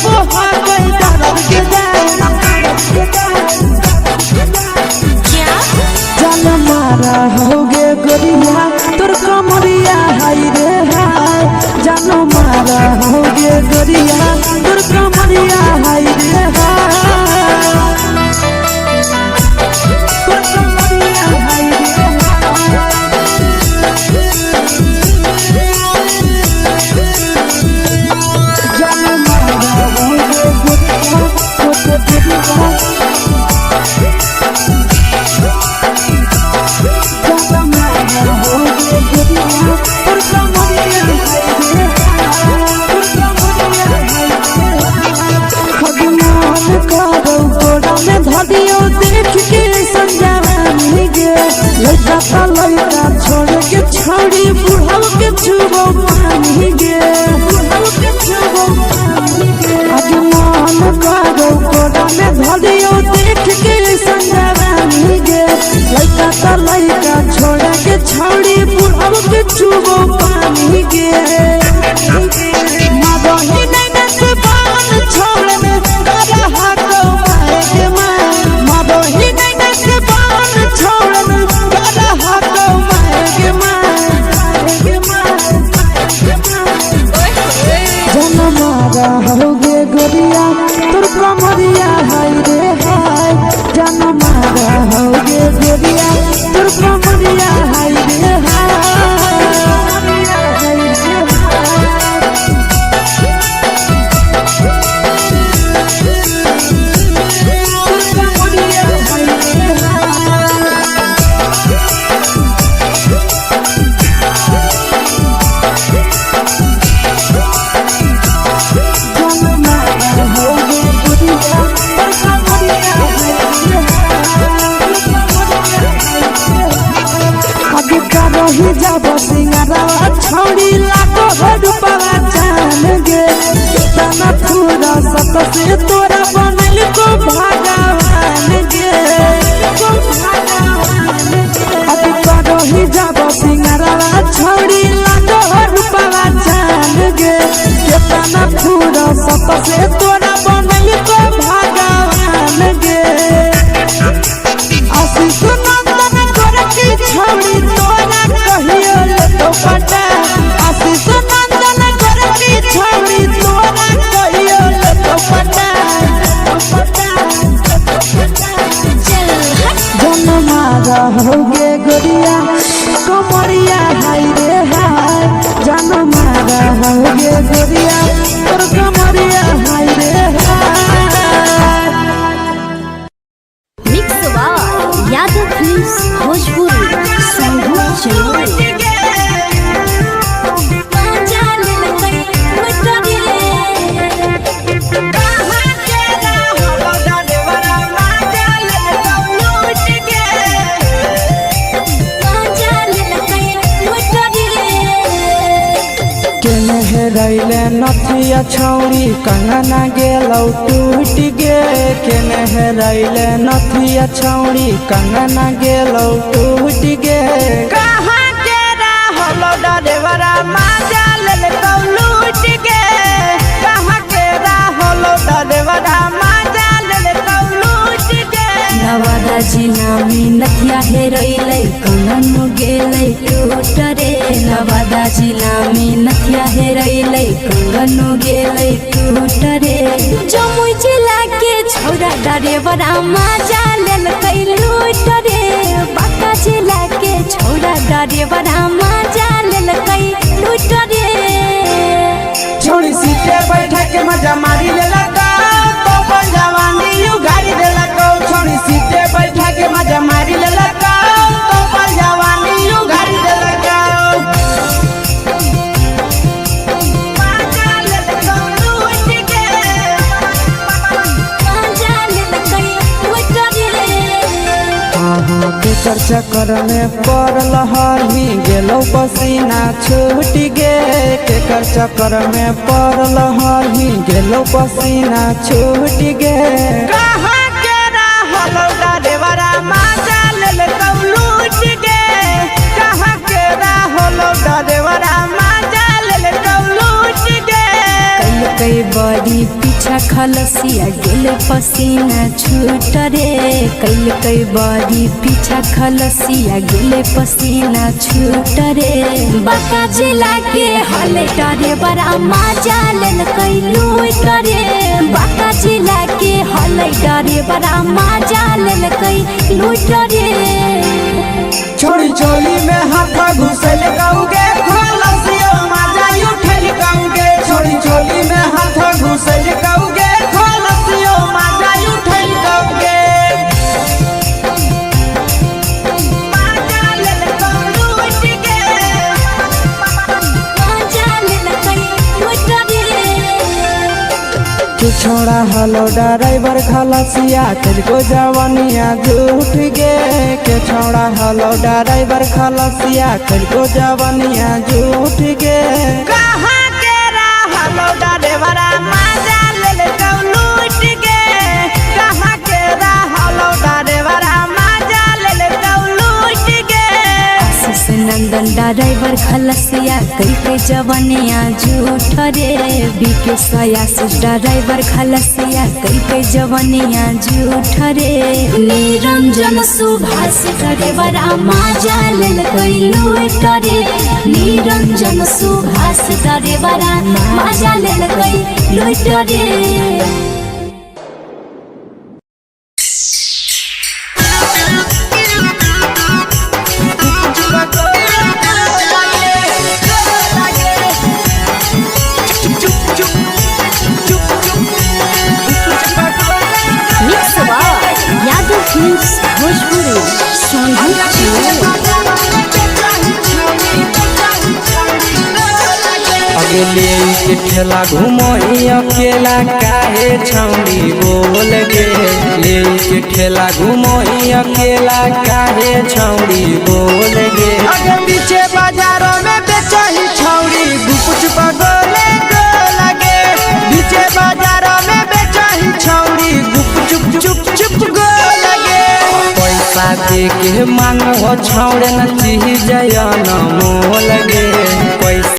वो हाथे दर्द के जान मारा होगे गोरिया तोर कमरिया हाय रे हाय जान मारा होगे गोरिया तोर कमरिया हाय रे हाय तोर कमरिया हाय रे जान मारा होगे गोरिया तोर कमरिया लड़का छोड़ के छोड़ी बुढ़ाव के छुबो पानी गे आगे मन करो कोड़ा में धरियो देख के संजवानी गे लड़का छोड़ के छोड़ी बुढ़ाव के छुबो पानी गे मदही नहीं से बान छोड़ में करा हाथो माए के मां मदही नहीं से बान छोड़ में करा हाथो माए के मां जन मारा होगे गोरिया तोर कमरिया हाय रे हाय जन मारा होगे गोरिया तोर कमरिया हाय रे जब सिंगारा छोड़ी लाखों रुपया जान गे तना पूरा सत से तोरा बनल को भगवान गे अभी करो ही जब सिंगारा छोड़ी लाखों रुपया जान गे तना पूरा सत से तोरा बनल को भगवान गे आशीष नंदन कर के छोड़ी तोरा कहियो तो पटा आशीष नंदन कर के छोड़ी तोरा कहियो तो पटा जन मारा होगे गोरिया कमरिया हाय रे हाय जन मारा होगे गोरिया तोर कमरिया हाय रे हाय मिक्स वा यादव फिल्म्स भोजपुरी संगीत चलो रैले नथिया छौरी कंगना गेलौ टूट गे केने रैले नथिया छौरी कंगना गेलौ टूट गे कहाँ के रहलो डरेवरा माजा लेलकौ लूट गे कहाँ के रहलो डरेवरा माजा लेलकौ लूट गे नवादा जिला में नथिया हेरैलै कंगन गेलै टूट रे नवादा जिला में नथिया हेरैलै कंगन गेलै टूट रे जमुई जिला के छौरा डरेवरा माजा लेलकै लूट रे बांका जिला के छौरा डरेवरा माजा लेलकै लूट रे छोड़ी सीटे बैठा के मजा मारी लेलका तो जवानी उगारी देलका छोड़ी सीटे बैठा के मजा मारी लेलका तो जवानी उगारी देलका केकर चक्कर में पड़ल हही गेलौ पसीना छूट गे केकर चक्कर में पड़ल हही गेलौ पसीना छूट गे कहाँ के रहलो डरेवरा माजा लेलकौ लूट गे कहाँ के रहलो डरेवरा माजा लेलकौ लूट गे कई बड़ी पीछा खलसिया गेले पसीना छूट रे कैल कई बारी पीछा खलसिया गेले पसीना छूट रे बाका जिला के हले डरे बड़ा मजा लेल कई लूट रे बाका जिला के हले डरे बड़ा मजा लेल कई लूट रे छोड़ी चोली में हाथ घुसल गाऊंगे खलसिया मजा उठल गाऊंगे छोड़ी चोली में हाथ घुसल गाऊंगे खलसिया मजा उठल गाऊंगे मजा लेल कई लूट के मजा लेल कई लूट रे तू छोड़ा हलो ड्राइवर खलसिया तेरे जवानिया झूठ गे के छोड़ा हलो ड्राइवर खलसिया तेरे जवानिया झूठ गे कहाँ के हलो ड्राइवर मजा लेल कौ लूट के कहाँ के हलो ड्राइवर मजा लेल कौ लूट के आशीष नंदन ड्राइवर खलसिया कई के जवानिया झूठ रे बीके आशीष ड्राइवर खलसिया कई के जवानिया झूठ रे निरंजन सुभाष ड्राइवर मजा लेल कई लूट रे निरंजन सुभाष ड्राइवर मजा लेल कई लूट रे भोजपुरी अगले के ठेला घुमई अकेला काहे छौड़ी बोल गे ले के ठेला घुमई अकेला काहे छौड़ी बोल गे अगे पीछे बाजारों में बेचही छौड़ी गुपचुप गोले गो लगे पीछे बाजारों में बेचही छौड़ी गुपचुप चुप चुप गो लगे पैसा दे के मांग हो छौड़े न चीज जयन मोल गे